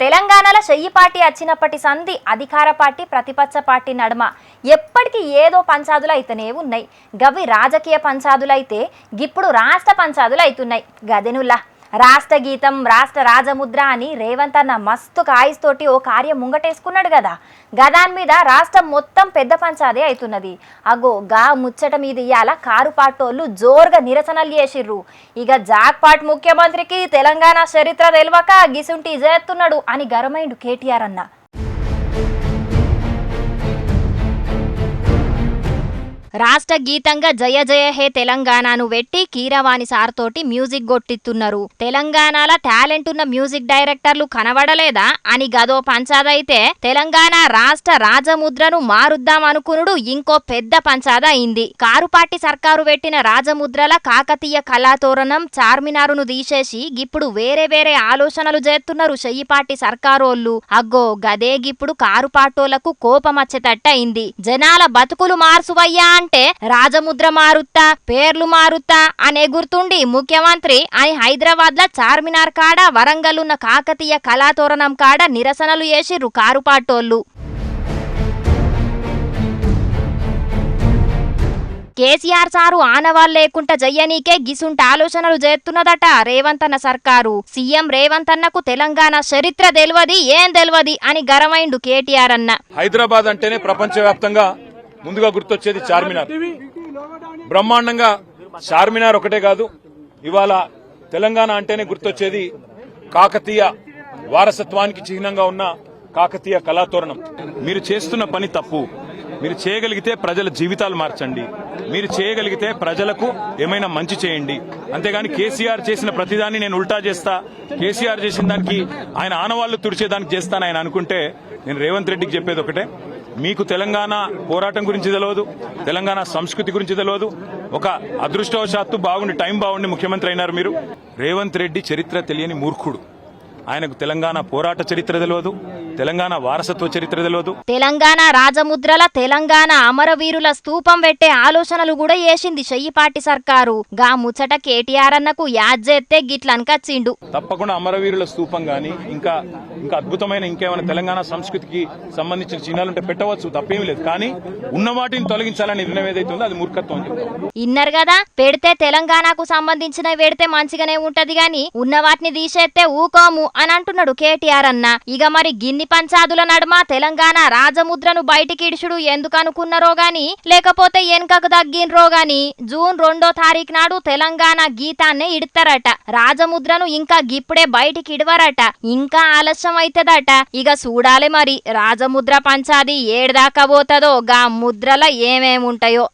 తెలంగాణలో చెయ్యి పార్టీ వచ్చినప్పటి సంధి అధికార పార్టీ ప్రతిపక్ష పార్టీ నడుమ ఎప్పటికీ ఏదో పంచాదులు అయితేనే ఉన్నాయి. గవి రాజకీయ పంచాదులు అయితే గిప్పుడు రాష్ట్ర పంచాదులు అవుతున్నాయి. గదెనుల్లా రాష్ట్ర గీతం రాష్ట్ర రాజముద్ర అని రేవంత్ అన్న మస్తు కాయిస్తోటి ఓ కార్యం ముంగటేసుకున్నాడు కదా. గదాని మీద రాష్ట్రం మొత్తం పెద్ద పంచాదే అవుతున్నది. అగో గా ముచ్చట మీద ఇయ్యాల కారు పాటోళ్ళు జోరుగా నిరసనలు చేసిర్రు. ఇక జాక్పాట్ ముఖ్యమంత్రికి తెలంగాణ చరిత్ర తెలవక గిసుంటి చేస్తున్నాడు అని గరమైండు కేటీఆర్ అన్న. రాష్ట్ర గీతంగా జయ జయ హే తెలంగాణను పెట్టి కీరవాణి సార్ తోటి మ్యూజిక్ కొట్టిస్తున్నారు. తెలంగాణలో టాలెంట్ ఉన్న మ్యూజిక్ డైరెక్టర్లు కనబడలేదా అని గదో పంచాదైతే తెలంగాణ రాష్ట్ర రాజముద్రను మారుద్దాం అనుకునుడు ఇంకో పెద్ద పంచాద అయింది. కారుపాటి సర్కారు పెట్టిన రాజముద్రల కాకతీయ కళాతోరణం చార్మినారును తీసేసి గిప్పుడు వేరే వేరే ఆలోచనలు చేస్తున్నారు చెయ్యిపాటి సర్కారోళ్ళు. అగ్గో గదే గిప్పుడు కారుపాటోళ్లకు కోపమచ్చేటట్ట అయింది. జనాల బతుకులు మార్సువయ్యా అంటే రాజముద్ర మారుత్తా పేర్లు మారుత్తా అనే గుర్తుండి ముఖ్యమంత్రి అని హైదరాబాద్ ల చార్మినార్ కాడ వరంగల్ ఉన్న కాకతీయ కళాతోరణం కాడ నిరసనలు చేసిర్రు కారుపాటోళ్ళు. కేసీఆర్ సారు ఆనవాళ్ళు లేకుండా జయ్యనీకే గిసుంట ఆలోచనలు చేస్తున్నదట రేవంత్ అన్న సర్కారు. సీఎం రేవంత్ అన్నకు తెలంగాణ చరిత్ర తెలియదు ఏం తెలియదు అని గరమైండు కేటీఆర్ అన్న. హైదరాబాద్ అంటేనే ప్రపంచవ్యాప్తంగా ముందుగా గుర్తొచ్చేది చార్మినార్. బ్రహ్మాండంగా చార్మినార్ ఒకటే కాదు, ఇవాళ తెలంగాణ అంటేనే గుర్తొచ్చేది కాకతీయ వారసత్వానికి చిహ్నంగా ఉన్న కాకతీయ కళాతోరణం. మీరు చేస్తున్న పని తప్పు. మీరు చేయగలిగితే ప్రజల జీవితాలు మార్చండి. మీరు చేయగలిగితే ప్రజలకు ఏమైనా మంచి చేయండి. అంతేగాని కేసీఆర్ చేసిన ప్రతిదాన్ని నేను ఉల్టా చేస్తా, కేసీఆర్ చేసిన దానికి ఆయన ఆనవాళ్లు తుడిచేదానికి చేస్తాను ఆయన అనుకుంటే నేను రేవంత్ రెడ్డికి చెప్పేది ఒకటే, మీకు తెలంగాణ పోరాటం గురించి తెలియదు, తెలంగాణ సంస్కృతి గురించి తెలియదు. ఒక అదృష్టవశాత్తు టైం బాగుండి ముఖ్యమంత్రి అయినారు మీరు. రేవంత్ రెడ్డి చరిత్ర తెలియని మూర్ఖుడు. ఆయనకు తెలంగాణ పోరాట చరిత్ర తెలియదు, తెలంగాణ వారసత్వ చరిత్ర తెలియదు. తెలంగాణ రాజముద్రల తెలంగాణ అమరవీరుల స్తూపం పెట్టే ఆలోచనలు కూడా చేసింది చెయ్యిపాటి సర్కారు. గా ముచ్చట కేటీఆర్ అన్నకు యాద్ చేస్తే గిట్లనకచ్చిండు. తప్పకుండా అమరవీరుల స్తూపం గాని ఇంకా అద్భుతమైన ఇంకేమైనా తెలంగాణ సంస్కృతికి సంబంధించిన చిహ్నాలుంటే పెట్టవచ్చు, తప్పేమీ లేదు. కానీ ఉన్న వాటిని తొలగించాలని నిర్ణయం ఏదైతే ఉందో అది మూర్ఖత్వం. ఇన్నర్ కదా, పెడితే తెలంగాణకు సంబంధించినవి పెడితే మంచిగానే ఉంటది గాని ఉన్న వాటిని తీసేస్తే ఊకోము అని అంటున్నాడు కేటీఆర్ అన్న. ఇక మరి గిన్ని పంచాదుల నడుమ తెలంగాణ రాజముద్రను బయటికి ఇడుచుడు ఎందుకు అనుకున్నారో గాని లేకపోతే వెనుకకు తగ్గినరో గాని జూన్ 2వ తారీఖు నాడు తెలంగాణ గీతాన్నే ఇడతారట. రాజముద్రను ఇంకా గిప్పుడే బయటికి ఇడవరట, ఇంకా ఆలస్యం అవుతుందట. ఇక చూడాలి మరి రాజముద్ర పంచాది ఏడుదాకా పోతుందో, గా ముద్రల ఏమేముంటాయో.